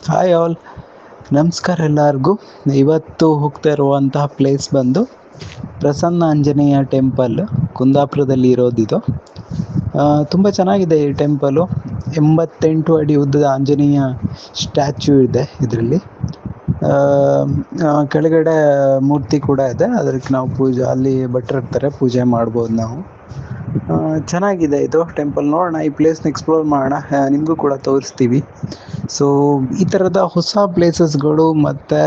Hi all, ನಮಸ್ಕಾರ ಎಲ್ಲರಿಗೂ. ಇವತ್ತು ಹೋಗ್ತಾ ಇರುವಂತಹ ಪ್ಲೇಸ್ ಬಂದು ಪ್ರಸನ್ನ ಆಂಜನೇಯ ಟೆಂಪಲ್, ಕುಂದಾಪುರದಲ್ಲಿ ಇರೋದಿದು. ತುಂಬ ಚೆನ್ನಾಗಿದೆ ಈ ಟೆಂಪಲು. 88 ಅಡಿ ಉದ್ದದ ಆಂಜನೇಯ ಸ್ಟ್ಯಾಚ್ಯೂ ಇದೆ ಇದರಲ್ಲಿ. ಕೆಳಗಡೆ ಮೂರ್ತಿ ಕೂಡ ಇದೆ, ಅದಕ್ಕೆ ನಾವು ಪೂಜೆ ಅಲ್ಲಿ ಭಟ್ರು ಇರ್ತಾರೆ, ಪೂಜೆ ಮಾಡ್ಬೋದು ನಾವು. ಚೆನ್ನಾಗಿದೆ ಇದು ಟೆಂಪಲ್. ನೋಡೋಣ, ಈ ಪ್ಲೇಸ್ನ ಎಕ್ಸ್ಪ್ಲೋರ್ ಮಾಡೋಣ, ನಿಮಗೂ ಕೂಡ ತೋರಿಸ್ತೀವಿ. ಸೊ ಈ ಥರದ ಹೊಸ ಪ್ಲೇಸಸ್ಗಳು ಮತ್ತು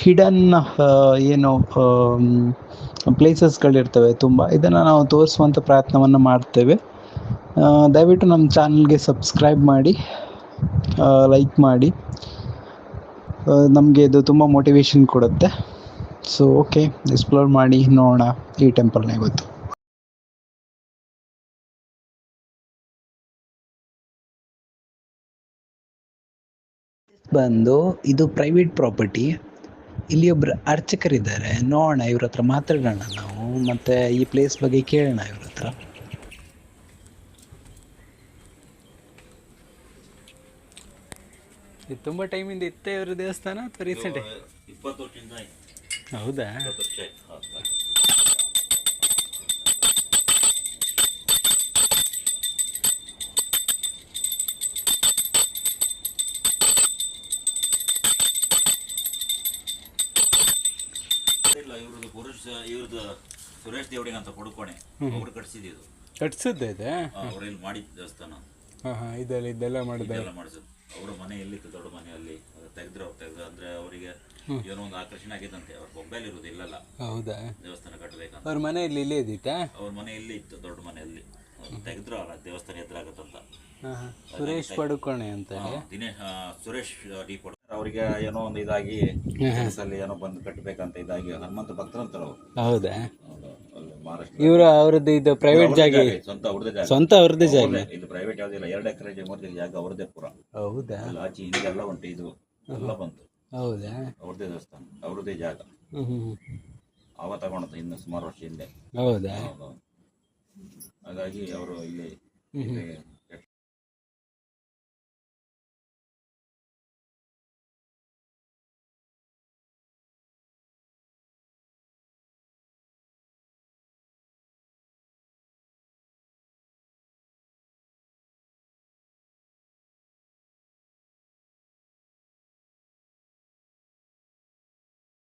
ಹಿಡನ್ ಏನು ಪ್ಲೇಸಸ್ಗಳಿರ್ತವೆ ತುಂಬ, ಇದನ್ನು ನಾವು ತೋರಿಸುವಂಥ ಪ್ರಯತ್ನವನ್ನು ಮಾಡ್ತೇವೆ. ದಯವಿಟ್ಟು ನಮ್ಮ ಚಾನಲ್ಗೆ ಸಬ್ಸ್ಕ್ರೈಬ್ ಮಾಡಿ, ಲೈಕ್ ಮಾಡಿ, ನಮಗೆ ಇದು ತುಂಬ ಮೋಟಿವೇಶನ್ ಕೊಡುತ್ತೆ. ಸೊ ಓಕೆ, ಎಕ್ಸ್ಪ್ಲೋರ್ ಮಾಡಿ ನೋಡೋಣ ಈ ಟೆಂಪಲ್ನ ಇವತ್ತು. ಬಂದು ಇದು ಪ್ರೈವೇಟ್ ಪ್ರಾಪರ್ಟಿ. ಇಲ್ಲಿ ಒಬ್ರು ಅರ್ಚಕರಿದ್ದಾರೆ, ನೋಡೋಣ ಇವ್ರ ಹತ್ರ ಮಾತಾಡೋಣ ನಾವು, ಮತ್ತು ಈ ಪ್ಲೇಸ್ ಬಗ್ಗೆ ಕೇಳೋಣ ಇವ್ರ ಹತ್ರ. ಇದು ತುಂಬ ಟೈಮಿಂದ ಇತ್ತೆ ಇವ್ರ ದೇವಸ್ಥಾನ ಅಥವಾ ರೀಸೆಂಟ್? 20 ವರ್ಷದಿಂದ. ಹೌದಾ? 20 ವರ್ಷ ಆಯ್ತು. ಇವ್ರದ್ದು ಸುರೇಶ್ ದೇವಡಿಗೆ ಅಂತ ಕೊಡ್ಕೋಣೆ ಅವ್ರು ಕಟ್ಸಿದ್ದು. ಕಟ್ಸಿದ್ದೆ ಇದೆ ಅವ್ರು ಇಲ್ಲಿ ಮಾಡಿದ ದೇವಸ್ಥಾನ. ಇದೆಲ್ಲ ಮಾಡಿದ್ದಾರೆ. ಮಾಡಿಸಿದ್ರು. ಅವ್ರ ಮನೆ ಎಲ್ಲಿತ್ತು, ದೊಡ್ಡ ಮನೆಯಲ್ಲಿ ತೆಗೆದ್ರು ಅಂದ್ರೆ ಅವರಿಗೆ ಏನೋ ಒಂದು ಆಕರ್ಷಣೆ ಆಗಿತ್ತಂತೆ. ಅವ್ರ ಮೊಬೈಲ್ ಇರೋದು ಇಲ್ಲಲ್ಲ. ಹೌದಾ? ದೇವಸ್ಥಾನ ಕಟ್ಟಬೇಕಂತ ಅವ್ರ ಮನೆಯಲ್ಲಿ ಇಲ್ಲೇ ಇದ್ದಿತ್ತಾ? ಅವ್ರ ಮನೆ ಇಲ್ಲಿ ಇತ್ತು, ದೊಡ್ಡ ಮನೆಯಲ್ಲಿ. ತೆಗೆದ್ರು ಅಲ್ಲ, ದೇವಸ್ಥಾನ ಎದುರಾಗತ್ತಂತ. ಸುರೇಶ್ ಪಡುಕೋಣೆ ಅಂತ ದಿನೇಶ್ ಸುರೇಶ್ ಡಿ ಪಡು ಅವರಿಗೆ ಏನೋ ಒಂದು ಇದಾಗಿ ಅಲ್ಲಿ ಏನೋ ಬಂದು ಕಟ್ಟಬೇಕಂತ ಇದಾಗಿ ಹನುಮಂತ ಭಕ್ತರಂತ. ಹೌದಾ? ಇವರು ಅವ್ರದ್ದು ಇದು ಪ್ರೈವೇಟ್ ಜಾಗ, ಸ್ವಂತ ಅವ್ರದ್ದೇ ಜಾಗ. ಇದು ಪ್ರೈವೇಟ್ ಯಾವ್ದಿಲ್ಲ, 2 ಎಕರೆ ಜಾಗ ಅವ್ರದ್ದೇ ಪುರ. ಹೌದಾ? ಆಚೆ ಹಿಂದೆಲ್ಲ ಉಂಟು, ಇದು ಎಲ್ಲ ಬಂತು. ಹೌದಾ? ಅವ್ರದ್ದೇ ದೇವಸ್ಥಾನ, ಅವ್ರದ್ದೇ ಜಾಗ. ಅವ ತಗೊಂಡ ಇನ್ನು ಸುಮಾರು ವರ್ಷ ಹಿಂದೆ. ಹೌದಾ? ಹಾಗಾಗಿ ಅವರು ಇಲ್ಲಿ